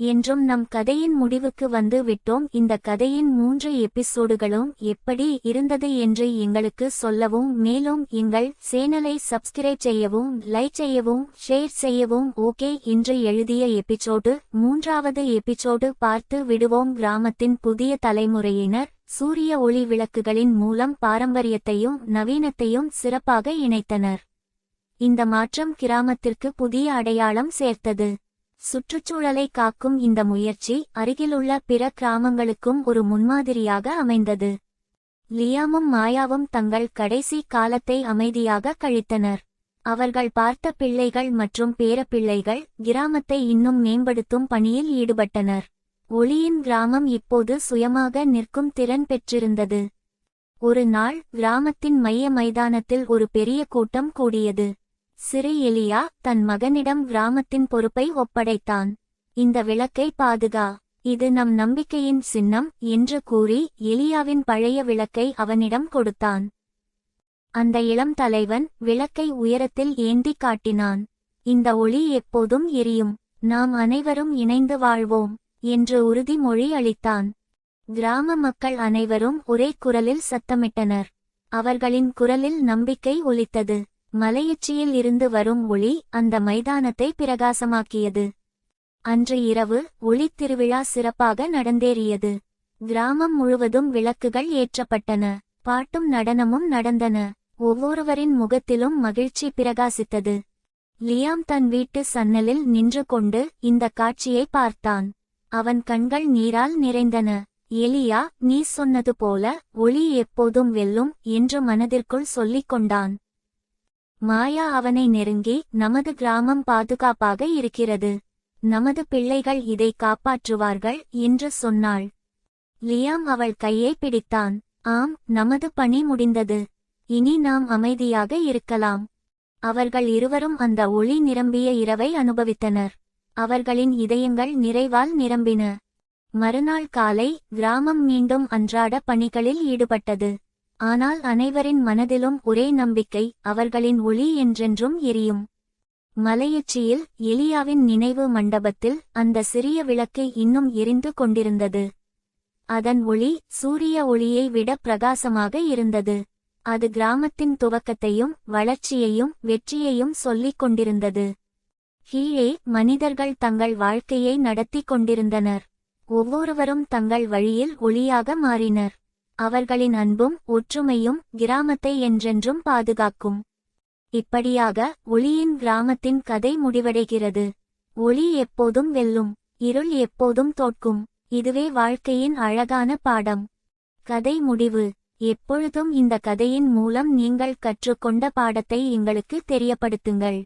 என்றும் நம் கதையின் முடிவுக்கு வந்து விட்டோம். இந்த கதையின் 3 எபிசோடுகளும் எப்படி இருந்தது என்று எங்களுக்கு சொல்லவும், மேலும் எங்கள் சேனலை சப்ஸ்கிரைப் செய்யவும், லைக் செய்யவும், ஷேர் செய்யவும். ஓகே, இன்று எழுதிய எபிசோடு 3வது எபிசோடு பார்த்து விடுவோம். கிராமத்தின் புதிய தலைமுறையினர் சூரிய ஒளி விளக்குகளின் மூலம் பாரம்பரியத்தையும் நவீனத்தையும் சிறப்பாக இணைத்தனர். இந்த மாற்றம் கிராமத்திற்கு புதிய அடையாளம் சேர்த்தது. சுற்றுச்சூழலை காக்கும் இந்த முயற்சி அருகிலுள்ள பிற கிராமங்களுக்கும் ஒரு முன்மாதிரியாக அமைந்தது. லியாமும் மாயாவும் தங்கள் கடைசி காலத்தை அமைதியாக கழித்தனர். அவர்கள் பார்த்த பிள்ளைகள் மற்றும் பேரப்பிள்ளைகள் கிராமத்தை இன்னும் மேம்படுத்தும் பணியில் ஈடுபட்டனர். ஒளியின் கிராமம் இப்போது சுயமாக நிற்கும் திறன் பெற்றிருந்தது. ஒரு நாள் கிராமத்தின் மைய மைதானத்தில் ஒரு பெரிய கூட்டம் கூடியது. சிறு எலியா தன் மகனிடம் கிராமத்தின் பொறுப்பை ஒப்படைத்தான். இந்த விளக்கை பாதுகா, இது நம் நம்பிக்கையின் சின்னம் என்று கூறி எலியாவின் பழைய விளக்கை அவனிடம் கொடுத்தான். அந்த இளம் தலைவன் விளக்கை உயரத்தில் ஏந்தி காட்டினான். இந்த ஒளி எப்போதும் எரியும், நாம் அனைவரும் இணைந்து வாழ்வோம் என்று உறுதிமொழி அளித்தான். கிராம மக்கள் அனைவரும் ஒரே குரலில் சத்தமிட்டனர். அவர்களின் குரலில் நம்பிக்கை ஒலித்தது. மலையுச்சியில் இருந்து வரும் ஒளி அந்த மைதானத்தை பிரகாசமாக்கியது. அன்று இரவு ஒளித் திருவிழா சிறப்பாக நடந்தேறியது. கிராமம் முழுவதும் விளக்குகள் ஏற்றப்பட்டன. பாட்டும் நடனமும் நடந்தன. ஒவ்வொருவரின் முகத்திலும் மகிழ்ச்சி பிரகாசித்தது. லியாம் தன் வீட்டு சன்னலில் நின்று கொண்டு இந்த காட்சியை பார்த்தான். அவன் கண்கள் நீரால் நிறைந்தன. எலியா, நீ சொன்னது போல ஒளி எப்போதும் வெல்லும் என்று மனதிற்குள் சொல்லிக் கொண்டான். மாயா அவனை நெருங்கி, நமது கிராமம் பாதுகாப்பாக இருக்கிறது, நமது பிள்ளைகள் இதை காப்பாற்றுவார்கள் என்று சொன்னாள். லியாம் அவள் கையை பிடித்தான். ஆம், நமது பணி முடிந்தது, இனி நாம் அமைதியாக இருக்கலாம். அவர்கள் இருவரும் அந்த ஒளி நிரம்பிய இரவை அனுபவித்தனர். அவர்களின் இதயங்கள் நிறைவால் நிரம்பின. மறுநாள் காலை கிராமம் மீண்டும் அன்றாட பணிகளில் ஈடுபட்டது. ஆனால் அனைவரின் மனதிலும் ஒரே நம்பிக்கை, அவர்களின் ஒளி என்றென்றும் எரியும். மலையுச்சியில் எலியாவின் நினைவு மண்டபத்தில் அந்த சிறிய விளக்கு இன்னும் எரிந்து கொண்டிருந்தது. அதன் ஒளி சூரிய ஒளியை விட பிரகாசமாக இருந்தது. அது கிராமத்தின் துவக்கத்தையும் வளர்ச்சியையும் வெற்றியையும் சொல்லிக் கொண்டிருந்தது. கீழே மனிதர்கள் தங்கள் வாழ்க்கையை நடத்தி கொண்டிருந்தனர். ஒவ்வொருவரும் தங்கள் வழியில் ஒளியாக மாறினர். அவர்களின் அன்பும் ஒற்றுமையும் கிராமத்தை என்றென்றும் பாதுகாக்கும். இப்படியாக ஒளியின் கிராமத்தின் கதை முடிவடைகிறது. ஒளி எப்போதும் வெல்லும், இருள் எப்போதும் தோற்கும். இதுவே வாழ்க்கையின் அழகான பாடம். கதை முடிவு. எப்பொழுதும் இந்த கதையின் மூலம் நீங்கள் கற்றுக்கொண்ட பாடத்தை எங்களுக்கு தெரியப்படுத்துங்கள்.